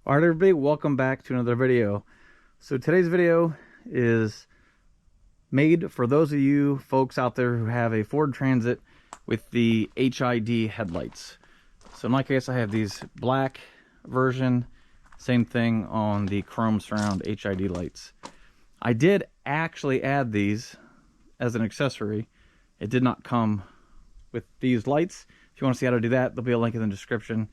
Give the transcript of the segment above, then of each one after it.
All right, everybody, welcome back to another video. So today's video is made for those of you folks out there who have a Ford Transit with the HID headlights. So in my case, I have these black version, same thing on the chrome surround HID lights. I did actually add these as an accessory. It did not come with these lights. If you want to see how to do that, there'll be a link in the description.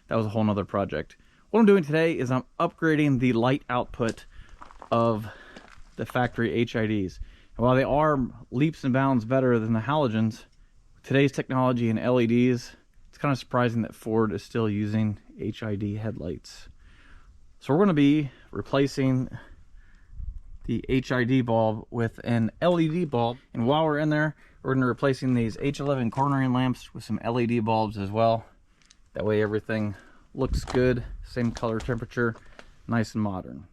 That was a whole nother project. What I'm doing today is I'm upgrading the light output of the factory HIDs. And while they are leaps and bounds better than the halogens, today's technology and LEDs, it's kind of surprising that Ford is still using HID headlights. So we're going to be replacing the HID bulb with an LED bulb. And while we're in there, we're going to be replacing these H11 cornering lamps with some LED bulbs as well. That way everything looks good, same color temperature, nice and modern.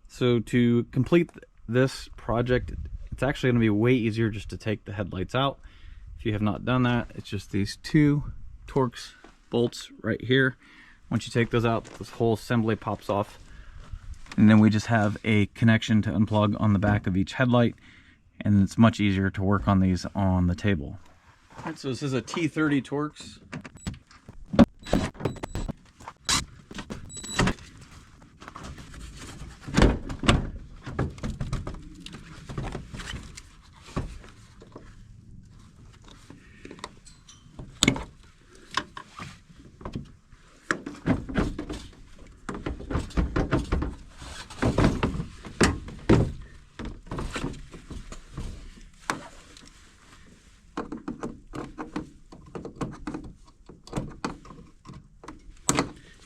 So to complete this project, it's actually going to be way easier just to take the headlights out. If you have not done that, it's just these two Torx bolts right here. Once you take those out, this whole assembly pops off. And then we just have a connection to unplug on the back of each headlight, and it's much easier to work on these on the table. All right, so this is a T30 Torx.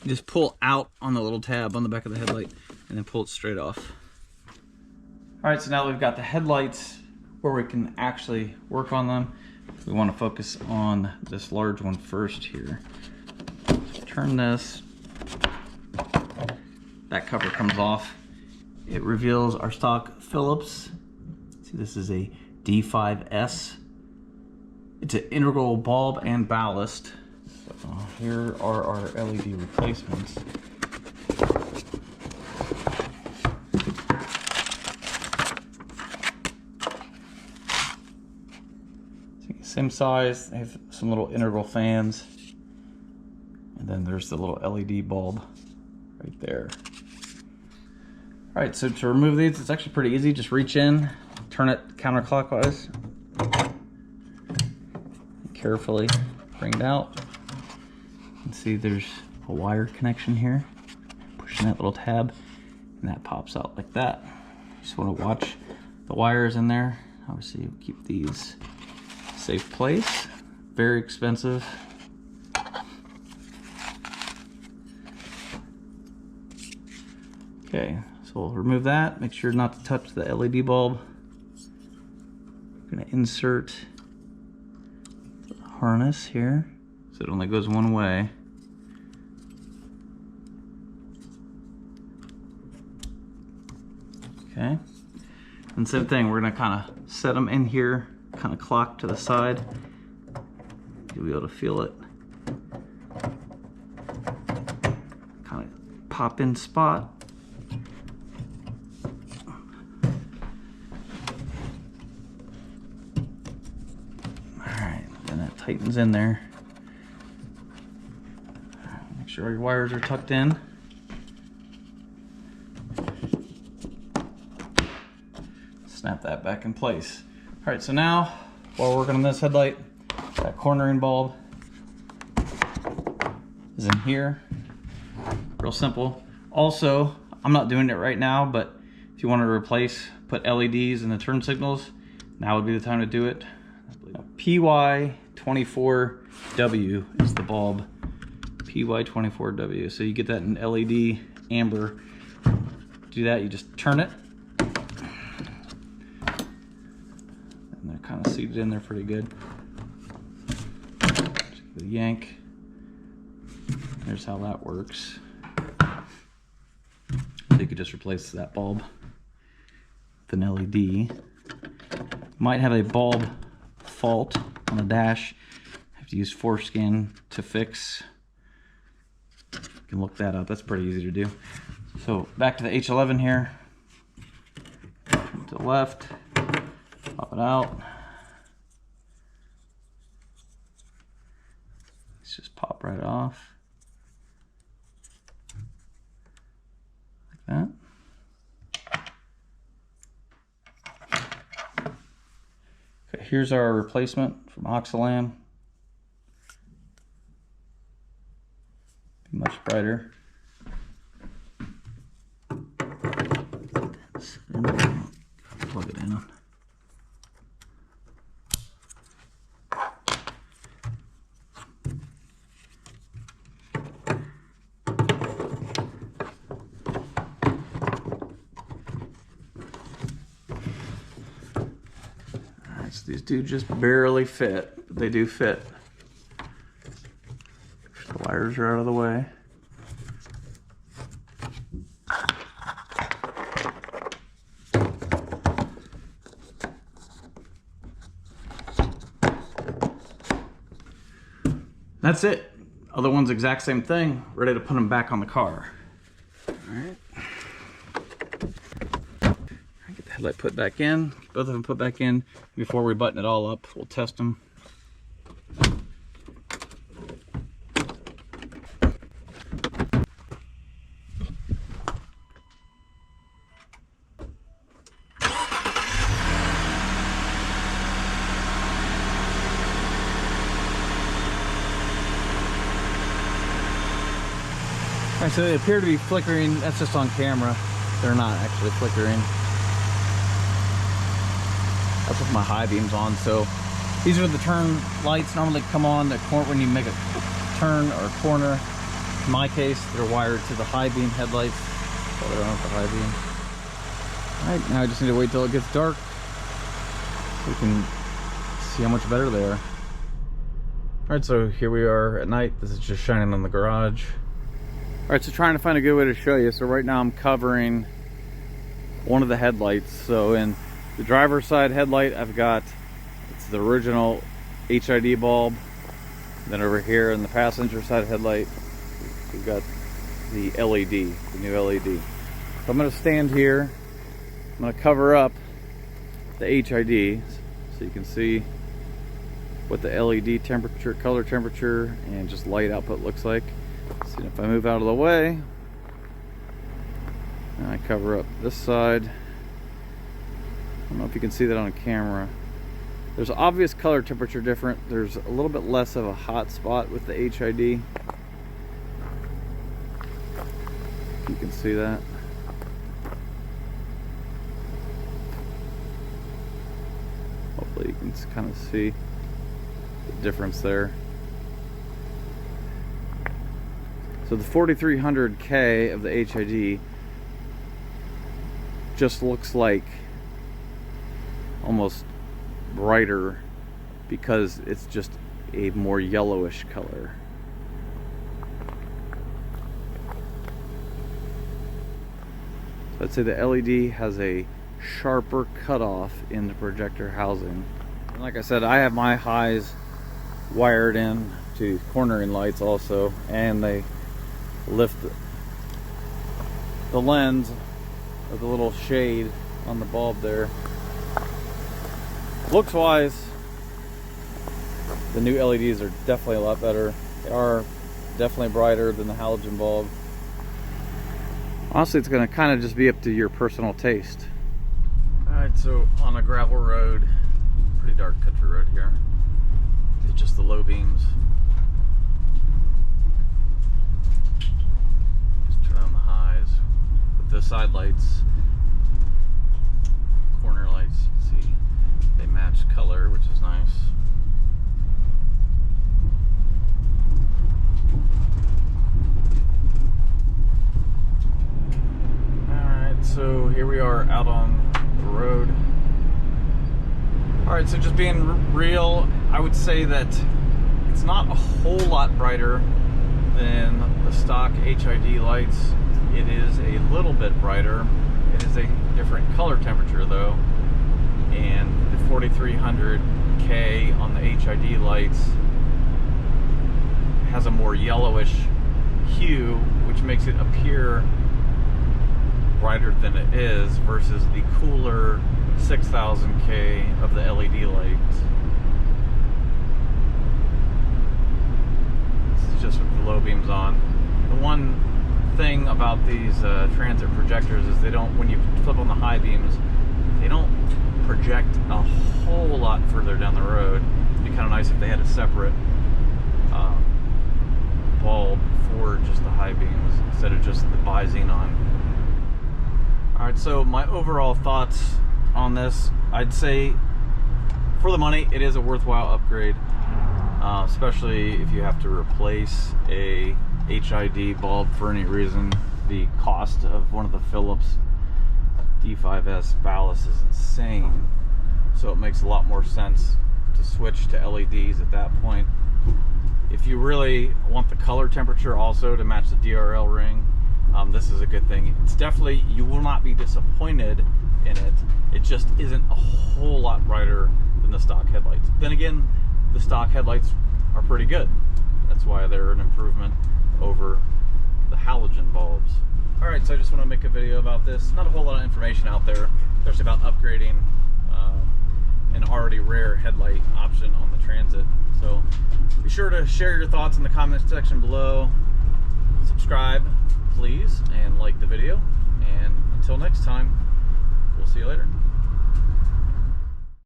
You just pull out on the little tab on the back of the headlight and then pull it straight off. All right, so now we've got the headlights where we can actually work on them. We want to focus on this large one first here. Turn this. That cover comes off. It reveals our stock Phillips. See, this is a D5S. It's an integral bulb and ballast. So here are our LED replacements. Same size, they have some little integral fans. And then there's the little LED bulb right there. All right, so to remove these, it's actually pretty easy. Just reach in, turn it counterclockwise. Carefully bring it out. You can see there's a wire connection here. Pushing that little tab, and that pops out like that. You just want to watch the wires in there. Obviously, you'll keep these safe place. Very expensive. Okay, so we'll remove that. Make sure not to touch the LED bulb. I'm going to insert the harness here, so it only goes one way. Okay, and same thing, we're gonna kind of set them in here, kind of clock to the side. You'll be able to feel it. Kind of pop in spot. Alright, then that tightens in there. Make sure your wires are tucked in. Snap that back in place. All right, so now, while we're working on this headlight, that cornering bulb is in here. Real simple. Also, I'm not doing it right now, but if you want to replace, put LEDs in the turn signals, now would be the time to do it. PY24W is the bulb. PY24W. So you get that in LED amber. To do that, you just turn it. They're kind of seated in there pretty good. Just the yank. There's how that works. So you could just replace that bulb with an LED. Might have a bulb fault on the dash. Have to use foreskin to fix. can look that up. That's pretty easy to do. So back to the H11 here. To the left, pop it out. Let's just pop right off. Like that. Okay, here's our replacement from Oxalam. Much brighter. Plug it in. Alright, so these do just barely fit, but they do fit. The wires are out of the way. That's it. Other one's exact same thing. Ready to put them back on the car. All right. Get the headlight put back in. Both of them put back in. Before we button it all up, we'll test them. Alright, so they appear to be flickering. That's just on camera. They're not actually flickering. That's with my high beams on. So these are the turn lights. Normally come on the corner when you make a turn or a corner. In my case, they're wired to the high beam headlights. So they're on with the high beam. Alright, now I just need to wait till it gets dark so we can see how much better they are. Alright, so here we are at night. This is just shining on the garage. Alright, so trying to find a good way to show you. So right now I'm covering one of the headlights. So in the driver's side headlight, I've got, it's the original HID bulb. Then over here in the passenger side headlight, we've got the LED, the new LED. So I'm going to stand here. I'm going to cover up the HID so you can see what the LED temperature, color temperature, and just light output looks like. See, if I move out of the way and I cover up this side, I don't know if you can see that on camera. There's obvious color temperature different. There's a little bit less of a hot spot with the HID. You can see that. Hopefully you can kind of see the difference there. So the 4300K of the HID just looks like almost brighter because it's just a more yellowish color. So I'd say the LED has a sharper cutoff in the projector housing. And like I said, I have my highs wired in to cornering lights also, and they lift the lens of the little shade on the bulb there. Looks wise, the new LEDs are definitely a lot better. They are definitely brighter than the halogen bulb. Honestly, it's going to kind of just be up to your personal taste. Alright, so on a gravel road, pretty dark country road here, it's just the low beams. The side lights, corner lights, you can see they match color, which is nice. Alright, so here we are out on the road. Alright, so just being real, I would say that it's not a whole lot brighter than the stock HID lights. It is a little bit brighter. It is a different color temperature though, and the 4300K on the HID lights has a more yellowish hue, which makes it appear brighter than it is, versus the cooler 6000K of the LED light. This is just with the low beams on. The one thing about these transit projectors is they don't, when you flip on the high beams, they don't project a whole lot further down the road. It'd be kind of nice if they had a separate bulb for just the high beams instead of just the bi-xenon. Alright, so my overall thoughts on this, I'd say for the money it is a worthwhile upgrade, especially if you have to replace a HID bulb for any reason. The cost of one of the Philips D5S ballasts is insane, so it makes a lot more sense to switch to LEDs at that point. If you really want the color temperature also to match the DRL ring, this is a good thing. It's definitely, you will not be disappointed in it. It just isn't a whole lot brighter than the stock headlights. Then again, the stock headlights are pretty good. That's why they're an improvement over the halogen bulbs. Alright, so I just want to make a video about this. Not a whole lot of information out there, especially about upgrading an already rare headlight option on the Transit. So be sure to share your thoughts in the comments section below. Subscribe, please, and like the video. And until next time, we'll see you later.